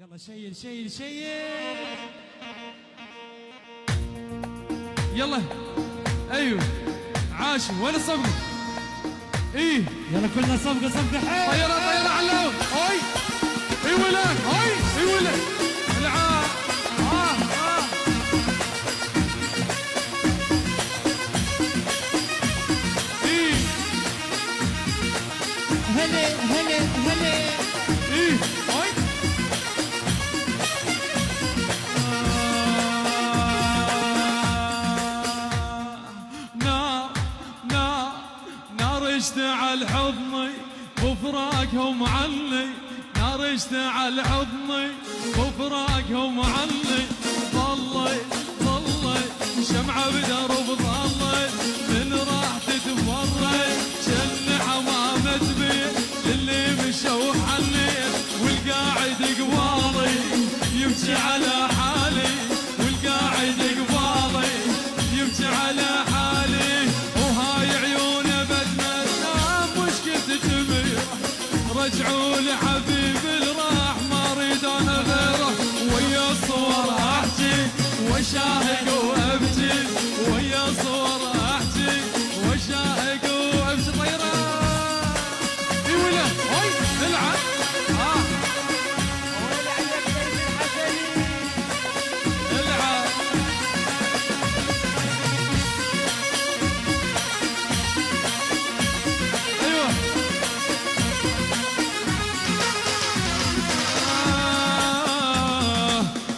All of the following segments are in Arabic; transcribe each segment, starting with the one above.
يلا شيل شيل شيل. يلا ايوه عاشوا وين الصفقة؟ ايه يلا كلنا صفقة صفقة حيل. طيرة طيرة على الهواء. هاي اي ولا هاي اي ولا العاب ايه هلا هلا هلا ايه هاي نار نار نار اشتعل حضني وفراقهم عني. نار اشتعل حضني وفراقهم عني. ظلي ظلي شمعة بدرب ظلي من راح تتفرج شن حمامة بيت للي مشوا حني والقاعد قبالي يبكي على حالي. والقاعد قبالي يبكي على حالي. وهاي عيونه بدنا تنام مش كنت تمير. رجعوا لحبيب الراح ما اريد انا غيره. ويا الصور احكي واشاهق وابكي. ويا الصور احكي واشاهق وابكي. طيرة اي ولا هاي العب العب ايوه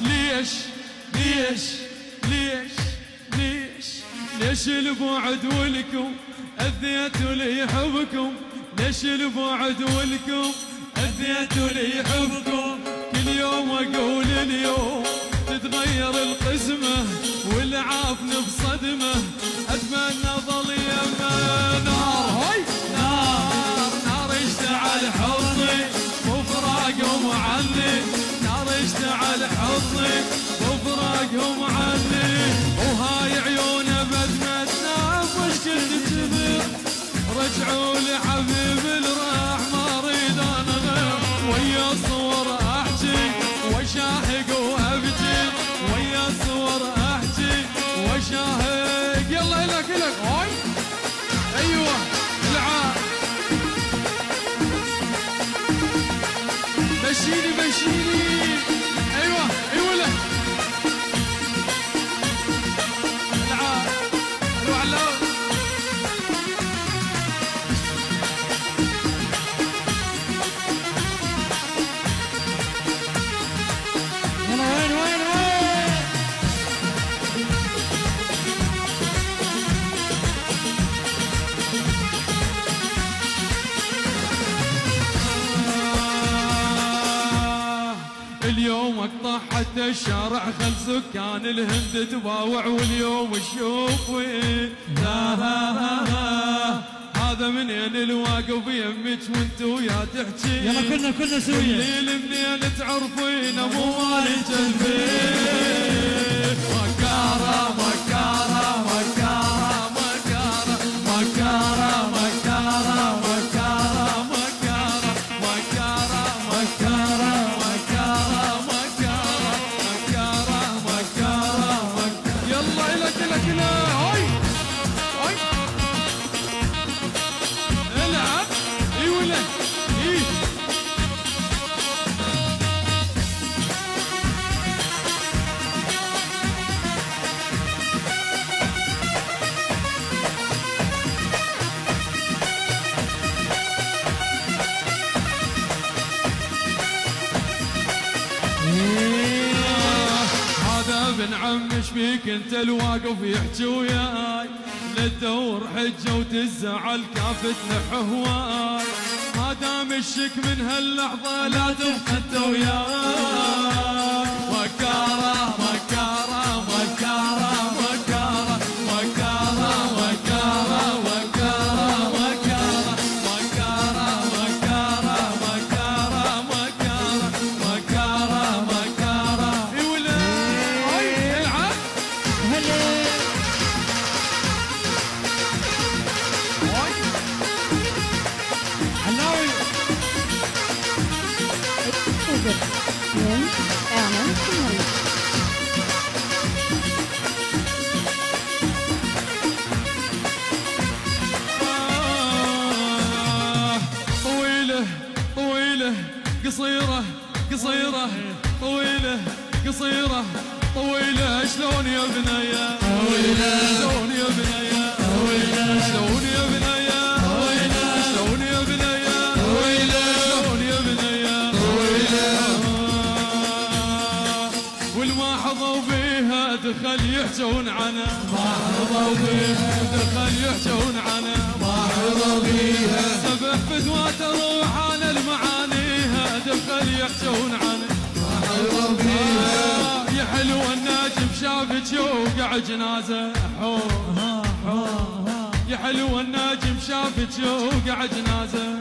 ليش ليش ليش ليش ليش البعد ولكم اذيتوا لي حبكم. ليش البعد ولكم اذيتوا لي حبكم. كل يوم اقول اليوم تتغير القسمه والعافن بصدمه. اتمنى ظل يما نار هاي نار نار اشتعل حضني وفراقهم عني. نار اشتعل حضني وفراقهم عني. وهاي عيونه بدنا تنام وش كنت تبير. رجعوا لحبيب الراح ما اريد انا غير. ويا الصور احكي واشاهق وابكي. ويا الصور احكي واشاهق. يلا الك الك هاي ايوه العاب مشيني مشيني ايوه ايوه لا العاب روح على يلا وين وين وين. اليوم اقطع حتى الشارع خل سكان الهند تباوع. واليوم تشوف وين هذا منين الواقف يمك وانتو يا تحكي. يلا كلنا سوية. الليل منين تعرفين ابو مالك البيت. مكارة مكارة مكارة مكارة مكارة مكارة مكارة مكارة مكارة مكارة مكارة مكارة مكارة. يلا الك الك الك هاي هاي العب اي ولا اي هذا ابن عم شبيك انت الواقف يحكي وياي. لا تدور حجه وتزعل كافتنا هواي. ما دام الشك من هاللحظه لا تبقى انت وياي. مكاره مكاره مكاره مكاره مكاره مكاره مكاره مكاره مكاره مكاره مكاره مكاره مكاره. اي ولا هاي العب هلا هاي علاوي. Over. 1 طويلة قصيرة قصيرة طويلة قصيرة طويلة شلون يا بنية طويلة شلون يا بنية طويلة شلون يا بنية طويلة شلون يا بنية طويلة شلون يا بنية والما حظوا بيها دخل يحجون عنها ما حظوا بيها دخل يحجون عنها ما حظوا بيها سبع فتوى تروح على المعانيها دخل يحجون عنها ما حظوا بيها يا حلو الناجم شافك يوقع جنازة يا حلو الناجم شافك يوقع جنازة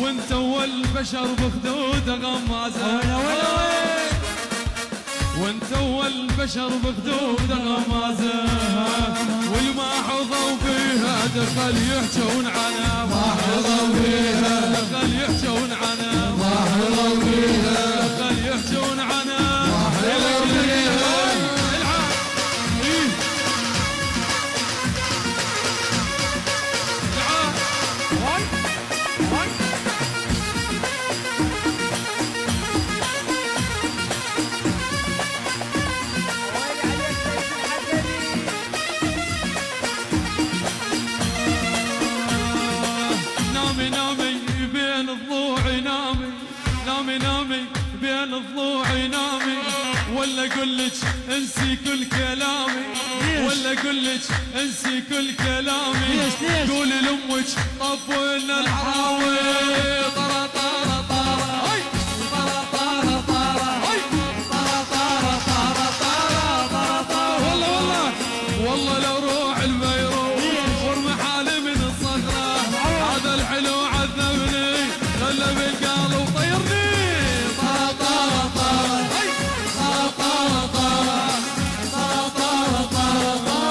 وانت اول بشر بخدود غمازة وانت اول بشر بخدود غمازة والما حظوا فيها دخل يحجون عنها ما حظوا بيها دخل يحجون عنها ما حظوا بيها دخل يحجون عنها حظوا بيها العب إيه. العب واي واي نامي نامي بين ضلوعي نامي نامي نامي بين ضلوعي نامي ولا اقول لك انسي كل كلامي ولا اقول لك انسي كل كلامي ليش؟ قولي لامك طفلنا الحراوي طرا طرا طرا هاي طرا طرا طرا هاي طرا طرا طرا طرا طرا طرا والله والله لو روح البيروت ورمي حالي من الصخرة هذا الحلو عذبني خلى بالقلب وطيرني طرا طرا طرا هاي طرا طرا طرا طرا طرا طرا طرا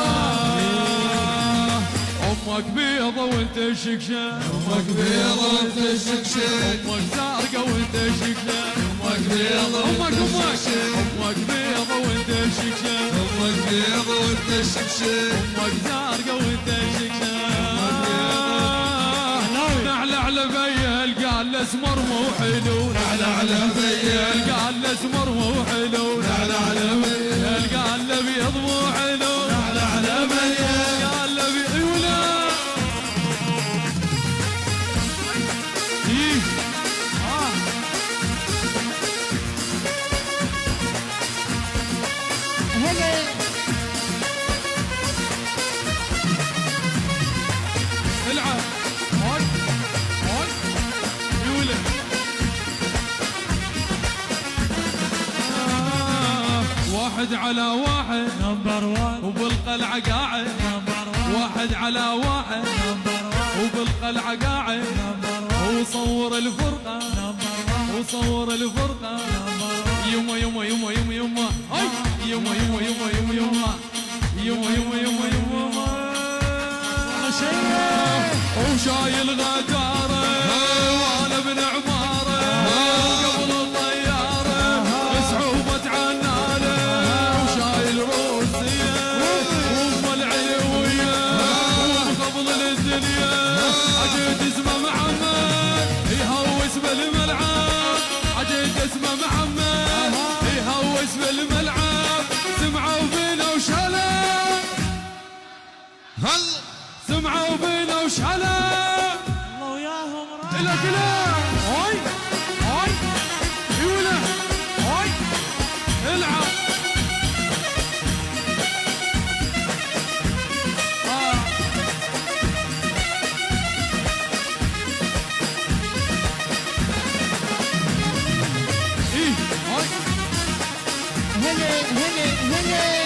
امك بيضة وانت شكشة امك بيضة وانت شكشك امك زرقاء وانت شكشة امك بيضة امك امك بيضة وانت شكشة امك بيضة وانت شكشك امك زرقاء وانت شكشة حلاوي. نعلى على بيه القال الاسمر مو حلو نعلى على بيه القال الاسمر مو حلو نعلى على بيه القال الابيض مو حلو نعلى على بيه القال الابيض ولا إيه. هلا العب هون هون يولا واحد على واحد نمبر 1 وبالقلعة قاعد نمبر 1 واحد على واحد نمبر 1 وبالقلعة قاعد نمبر 1 وصور الفرقة نمبر 1 وصور الفرقة نمبر 1 يما يما يما يما يما هاي يما يما يما يما يما يما يما يما يما وشايل غدارة وانا ابن عمارة قبل الطيارة صعوبة عنالة وشايل روسية وام العلوية وقبل الدنيا عجيت اسمه محمد يهوس بالملعب عجيت اسمه محمد يهوس بالملعب سمعوا فينا وشلا هلا سمعوا فينا وشلا الله وياهم راح إلى كلام هاي هاي يولا هاي العب إيه هاي هلا هلا هلا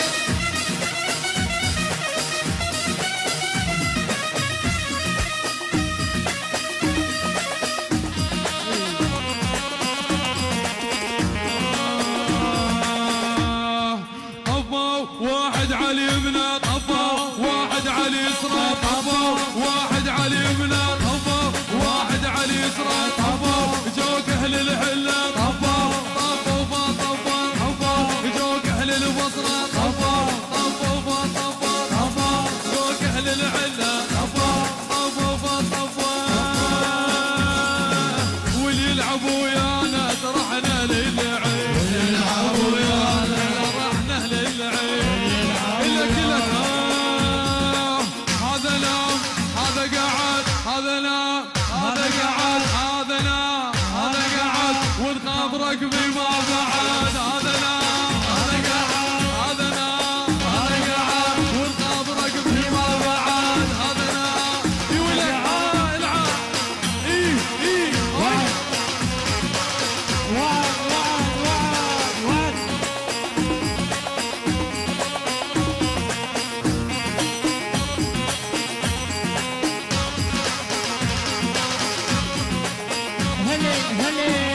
هذا قعد هذا نام هذا قعد هذا نام هذا قعد ونخاف ركبي ما بعد هذا نام هذا قعد هذا نام هذا قعد ونخاف ركبي ما بعد هذا نام يولد العب ايه ايه وعد وعد وعد وعد هلي هلي